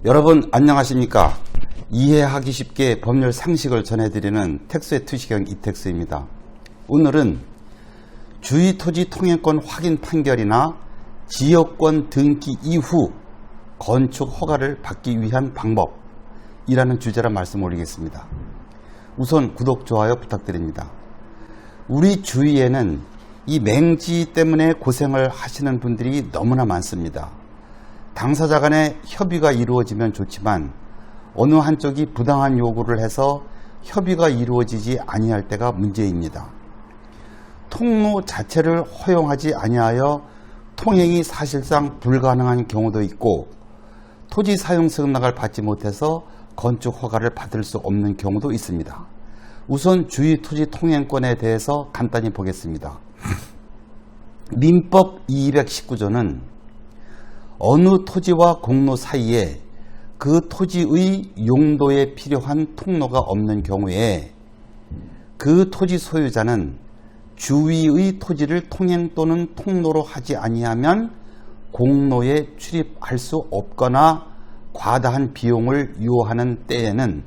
여러분 안녕하십니까? 이해하기 쉽게 법률 상식을 전해드리는 텍스의 투시경 이텍스입니다. 오늘은 주의토지 통행권 확인 판결이나 지역권 등기 이후 건축 허가를 받기 위한 방법이라는 주제로 말씀 올리겠습니다. 우선 구독, 좋아요 부탁드립니다. 우리 주위에는 이 맹지 때문에 고생을 하시는 분들이 너무나 많습니다. 당사자 간의 협의가 이루어지면 좋지만 어느 한쪽이 부당한 요구를 해서 협의가 이루어지지 아니할 때가 문제입니다. 통로 자체를 허용하지 아니하여 통행이 사실상 불가능한 경우도 있고 토지 사용 승낙을 받지 못해서 건축 허가를 받을 수 없는 경우도 있습니다. 우선 주의토지 통행권에 대해서 간단히 보겠습니다. 민법 219조는 어느 토지와 공로 사이에 그 토지의 용도에 필요한 통로가 없는 경우에 그 토지 소유자는 주위의 토지를 통행 또는 통로로 하지 아니하면 공로에 출입할 수 없거나 과다한 비용을 요하는 때에는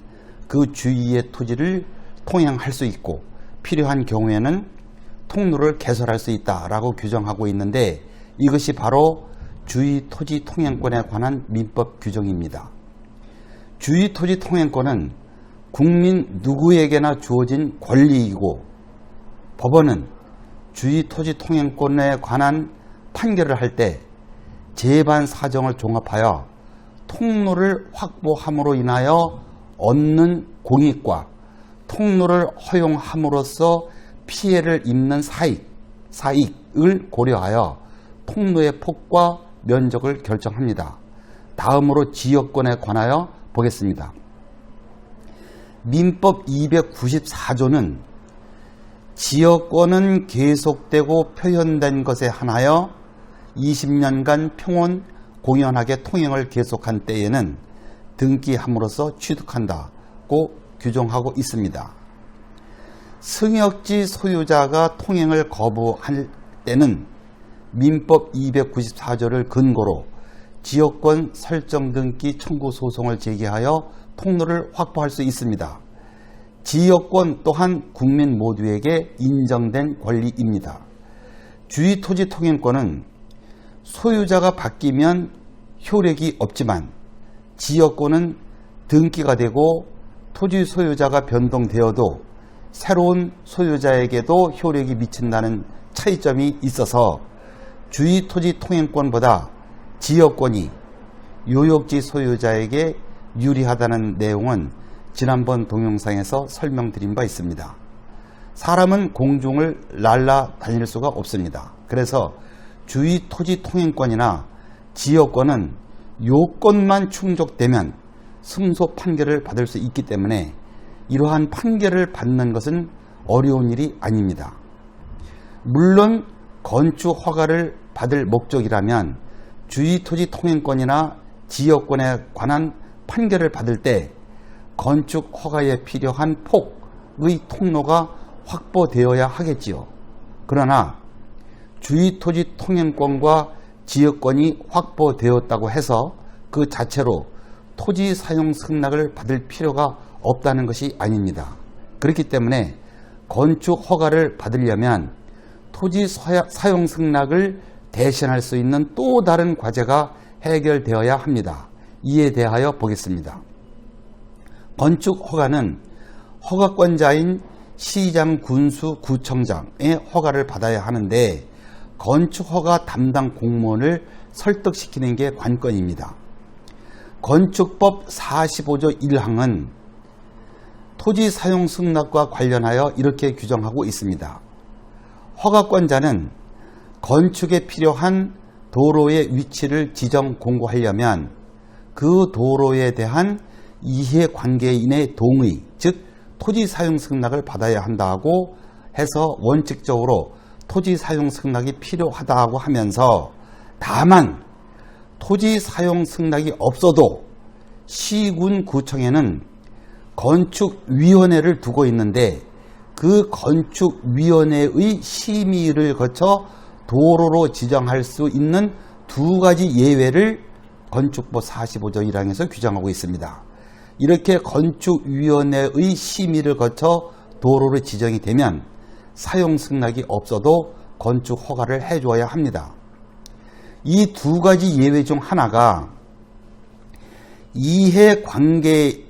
그 주위의 토지를 통행할 수 있고 필요한 경우에는 통로를 개설할 수 있다라고 규정하고 있는데 이것이 바로 주의토지 통행권에 관한 민법 규정입니다. 주의토지 통행권은 국민 누구에게나 주어진 권리이고 법원은 주의토지 통행권에 관한 판결을 할 때 재반 사정을 종합하여 통로를 확보함으로 인하여 얻는 공익과 통로를 허용함으로써 피해를 입는 사익을 고려하여 통로의 폭과 면적을 결정합니다. 다음으로 지역권에 관하여 보겠습니다. 민법 294조는 지역권은 계속되고 표현된 것에 한하여 20년간 평온 공연하게 통행을 계속한 때에는 등기함으로써 취득한다고 규정하고 있습니다. 승역지 소유자가 통행을 거부할 때는 민법 294조를 근거로 지역권 설정 등기 청구 소송을 제기하여 통로를 확보할 수 있습니다. 지역권 또한 국민 모두에게 인정된 권리입니다. 주의토지 통행권은 소유자가 바뀌면 효력이 없지만 지역권은 등기가 되고 토지 소유자가 변동되어도 새로운 소유자에게도 효력이 미친다는 차이점이 있어서 주의토지 통행권보다 지역권이 요역지 소유자에게 유리하다는 내용은 지난번 동영상에서 설명드린 바 있습니다. 사람은 공중을 날아다닐 수가 없습니다. 그래서 주의토지 통행권이나 지역권은 요건만 충족되면 승소 판결을 받을 수 있기 때문에 이러한 판결을 받는 것은 어려운 일이 아닙니다. 물론 건축 허가를 받을 목적이라면 주의토지 통행권이나 지역권에 관한 판결을 받을 때 건축 허가에 필요한 폭의 통로가 확보되어야 하겠지요. 그러나 주의토지 통행권과 지역권이 확보되었다고 해서 그 자체로 토지 사용 승낙을 받을 필요가 없다는 것이 아닙니다. 그렇기 때문에 건축 허가를 받으려면 토지 사용 승낙을 대신할 수 있는 또 다른 과제가 해결되어야 합니다. 이에 대하여 보겠습니다. 건축 허가는 허가권자인 시장, 군수, 구청장의 허가를 받아야 하는데 건축 허가 담당 공무원을 설득시키는 게 관건입니다. 건축법 45조 1항은 토지 사용 승낙과 관련하여 이렇게 규정하고 있습니다. 허가권자는 건축에 필요한 도로의 위치를 지정 공고하려면 그 도로에 대한 이해관계인의 동의, 즉 토지 사용 승낙을 받아야 한다고 해서 원칙적으로 토지 사용 승낙이 필요하다고 하면서 다만 토지 사용 승낙이 없어도 시군 구청에는 건축위원회를 두고 있는데 그 건축위원회의 심의를 거쳐 도로로 지정할 수 있는 두 가지 예외를 건축법 45조 1항에서 규정하고 있습니다. 이렇게 건축위원회의 심의를 거쳐 도로로 지정이 되면 사용 승낙이 없어도 건축 허가를 해줘야 합니다. 이 두 가지 예외 중 하나가 이해관계인,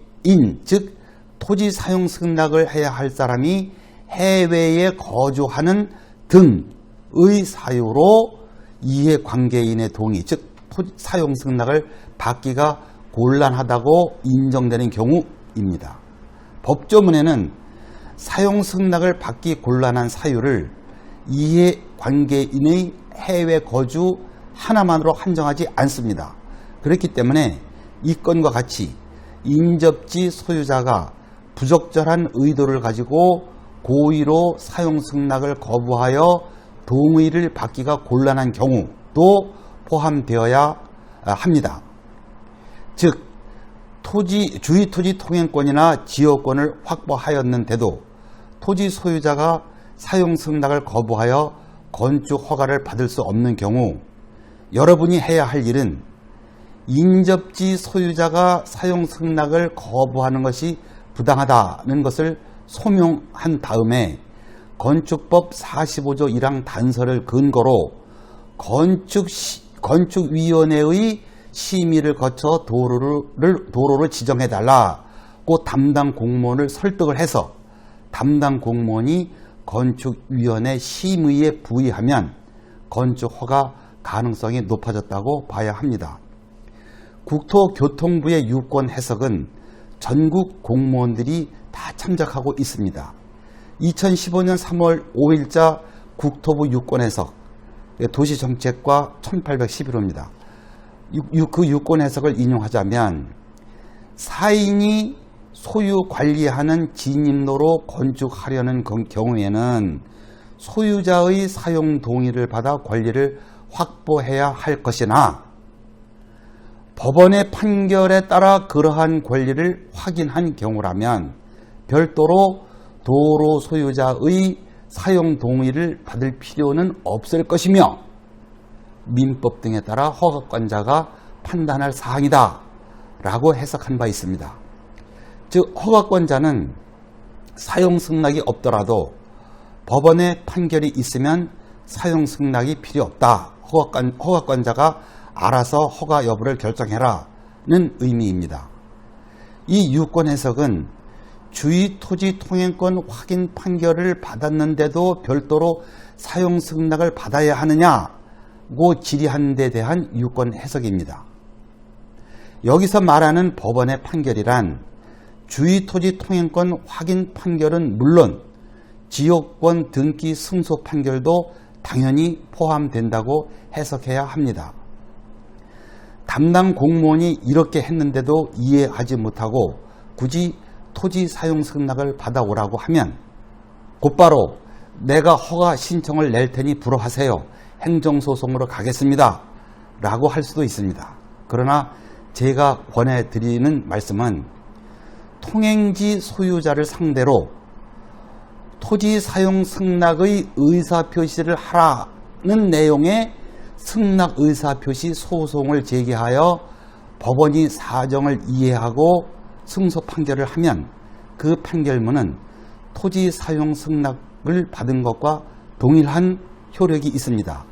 즉 토지 사용 승낙을 해야 할 사람이 해외에 거주하는 등의 사유로 이해관계인의 동의, 즉 토지 사용 승낙을 받기가 곤란하다고 인정되는 경우입니다. 법조문에는 사용 승낙을 받기 곤란한 사유를 이해관계인의 해외 거주 하나만으로 한정하지 않습니다. 그렇기 때문에 이 건과 같이 인접지 소유자가 부적절한 의도를 가지고 고의로 사용 승낙을 거부하여 동의를 받기가 곤란한 경우도 포함되어야 합니다. 즉 주의토지 통행권이나 지역권을 확보하였는데도 토지 소유자가 사용 승낙을 거부하여 건축 허가를 받을 수 없는 경우 여러분이 해야 할 일은 인접지 소유자가 사용 승낙을 거부하는 것이 부당하다는 것을 소명한 다음에 건축법 45조 1항 단서를 근거로 건축위원회의 심의를 거쳐 도로를 지정해달라고 담당 공무원을 설득을 해서 담당 공무원이 건축위원회 심의에 부의하면 건축허가 가능성이 높아졌다고 봐야 합니다. 국토교통부의 유권 해석은 전국 공무원들이 다 참작하고 있습니다. 2015년 3월 5일자 국토부 유권 해석, 도시정책과 1811호입니다. 그 유권 해석을 인용하자면 사인이 소유 관리하는 진입로로 건축하려는 경우에는 소유자의 사용 동의를 받아 권리를 확보해야 할 것이나 법원의 판결에 따라 그러한 권리를 확인한 경우라면 별도로 도로 소유자의 사용 동의를 받을 필요는 없을 것이며 민법 등에 따라 허가권자가 판단할 사항이다 라고 해석한 바 있습니다. 즉 허가권자는 사용 승낙이 없더라도 법원의 판결이 있으면 사용 승낙이 필요 없다. 허가권자가 알아서 허가 여부를 결정해라는 의미입니다. 이 유권 해석은 주의토지 통행권 확인 판결을 받았는데도 별도로 사용 승낙을 받아야 하느냐고 질의한 데 대한 유권 해석입니다. 여기서 말하는 법원의 판결이란 주의토지 통행권 확인 판결은 물론 지역권 등기 승소 판결도 당연히 포함된다고 해석해야 합니다. 담당 공무원이 이렇게 했는데도 이해하지 못하고 굳이 토지 사용 승낙을 받아오라고 하면 곧바로 내가 허가 신청을 낼 테니 불허하세요. 행정소송으로 가겠습니다. 라고 할 수도 있습니다. 그러나 제가 권해드리는 말씀은 통행지 소유자를 상대로 토지 사용 승낙의 의사표시를 하라는 내용의 승낙 의사표시 소송을 제기하여 법원이 사정을 이해하고 승소 판결을 하면 그 판결문은 토지 사용 승낙을 받은 것과 동일한 효력이 있습니다.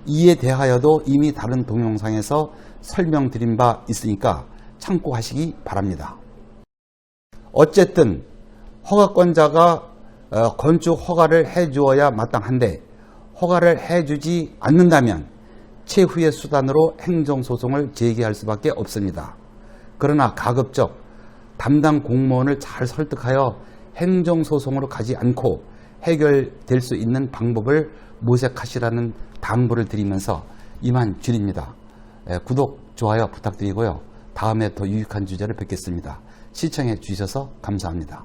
이에 대하여도 이미 다른 동영상에서 설명드린 바 있으니까 참고하시기 바랍니다. 어쨌든 허가권자가 건축 허가를 해주어야 마땅한데 허가를 해주지 않는다면 최후의 수단으로 행정소송을 제기할 수밖에 없습니다. 그러나 가급적 담당 공무원을 잘 설득하여 행정소송으로 가지 않고 해결될 수 있는 방법을 모색하시라는 당부를 드리면서 이만 줄입니다. 구독, 좋아요 부탁드리고요. 다음에 더 유익한 주제를 뵙겠습니다. 시청해 주셔서 감사합니다.